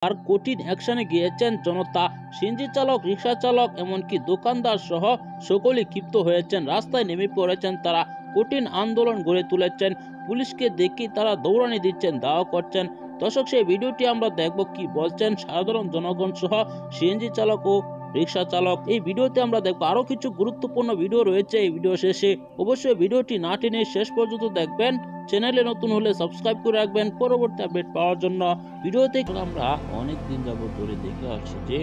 আর কঠিন অ্যাকশনে গিয়েছেন জনতা। সিএনজি চালক, রিক্সা চালক, এমনকি দোকানদার সহ সকলেই ক্ষিপ্ত হয়েছেন, রাস্তায় নেমে পড়েছেন। তারা কঠিন আন্দোলন গড়ে তুলেছেন। পুলিশকে দেখে তারা দৌড়ানি দিচ্ছেন, দাওয়া করছেন। দর্শক, সেই ভিডিওটি আমরা দেখব কি বলছেন সাধারণ জনগণ সহ সিএনজি চালক ও রিক্সা চালক। এই ভিডিওতে আমরা দেখবো আরো কিছু গুরুত্বপূর্ণ ভিডিও রয়েছে এই ভিডিও শেষে। অবশ্যই ভিডিওটি না টেনে শেষ পর্যন্ত দেখবেন। চ্যানেলে নতুন হলে সাবস্ক্রাইব করে রাখবেন পরবর্তী আপডেট পাওয়ার জন্য। ভিডিওতে আমরা অনেক দিন যাবত ধরে দেখে আসছি যে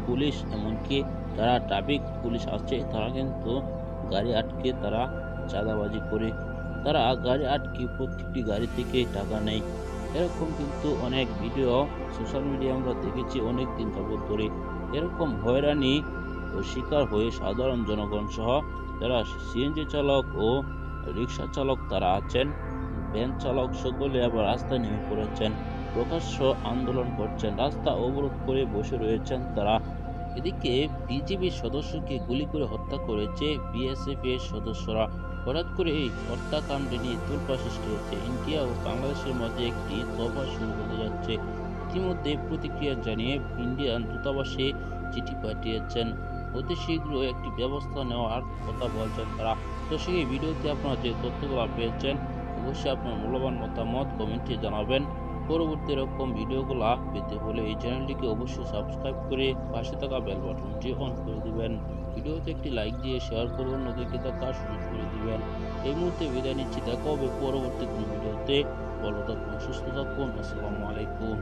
পুলিশ, এমনকি যারা ট্রাফিক পুলিশ আছে, তারা কিন্তু গাড়ি আটকে তারা চাঁদাবাজি করে, তারা গাড়ি আটকে প্রত্যেকটি গাড়ি থেকে টাকা নেয়। এরকম কিন্তু অনেক ভিডিও সোশ্যাল মিডিয়া আমরা দেখেছি অনেক দিন যাবত ধরে। এরকম হয়রানি ও শিকার হয়ে সাধারণ জনগণ সহ যারা সিএনজি চালক ও রিক্সা চালক তারা আছেন, ভ্যান চালক, সকলে আবার রাস্তায় নেমে পড়েছেন, প্রকাশ্য আন্দোলন করছেন, রাস্তা অবরোধ করে বসে রয়েছেন তারা। এদিকে বিজিবির সদস্যকে গুলি করে হত্যা করেছে বিএসএফ এর সদস্যরা। হঠাৎ করে এই হত্যাকাণ্ডে নিয়ে তোলপাড় সৃষ্টি হচ্ছে। ইন্ডিয়া ও বাংলাদেশের মধ্যে একটি তোলপাড় শুরু হতে যাচ্ছে। ইতিমধ্যে প্রতিক্রিয়া জানিয়ে ইন্ডিয়ান দূতাবাসে চিঠি পাঠিয়েছেন, অতি শীঘ্র একটি ব্যবস্থা নেওয়ার কথা বলছেন তারা। তো সেই ভিডিওতে আপনারা যে তথ্যগুলো পেয়েছেন, অবশ্যই আপনার মূল্যবান মতামত কমেন্টে জানাবেন। পরবর্তী এরকম ভিডিওগুলো পেতে হলে এই চ্যানেলটিকে অবশ্যই সাবস্ক্রাইব করে পাশে থাকা বেল বাটনটি অন করে দিবেন। ভিডিওতে একটি লাইক দিয়ে শেয়ার করুন, ওদেরকে দেখার সুযোগ করে দিবেন। এই মুহূর্তে বিদায় নিচ্ছি, দেখা হবে পরবর্তী কোনো ভিডিওতে। ভালো থাকুন, সুস্থ থাকুন। আসসালামু আলাইকুম।